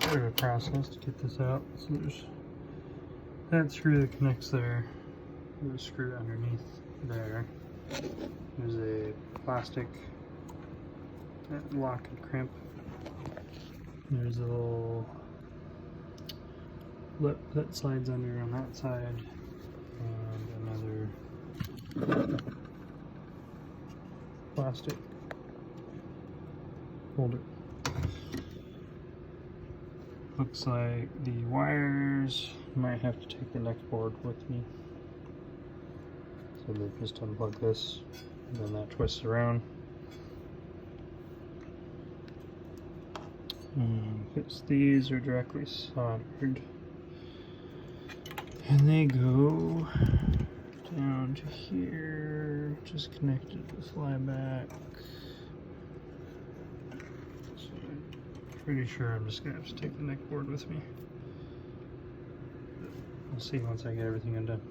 bit of a process to get this out. So there's that screw that connects there. There's a screw underneath there. There's a plastic lock and crimp. There's a little lip that slides under on that side, and another plastic holder. Looks like the wires might have to take the neck board with me. So they just unplug this, and then that twists around. Because these are directly soldered. And they go down to here, just connected to the flyback. So I'm pretty sure I'm just going to have to take the neck board with me. We'll see once I get everything undone.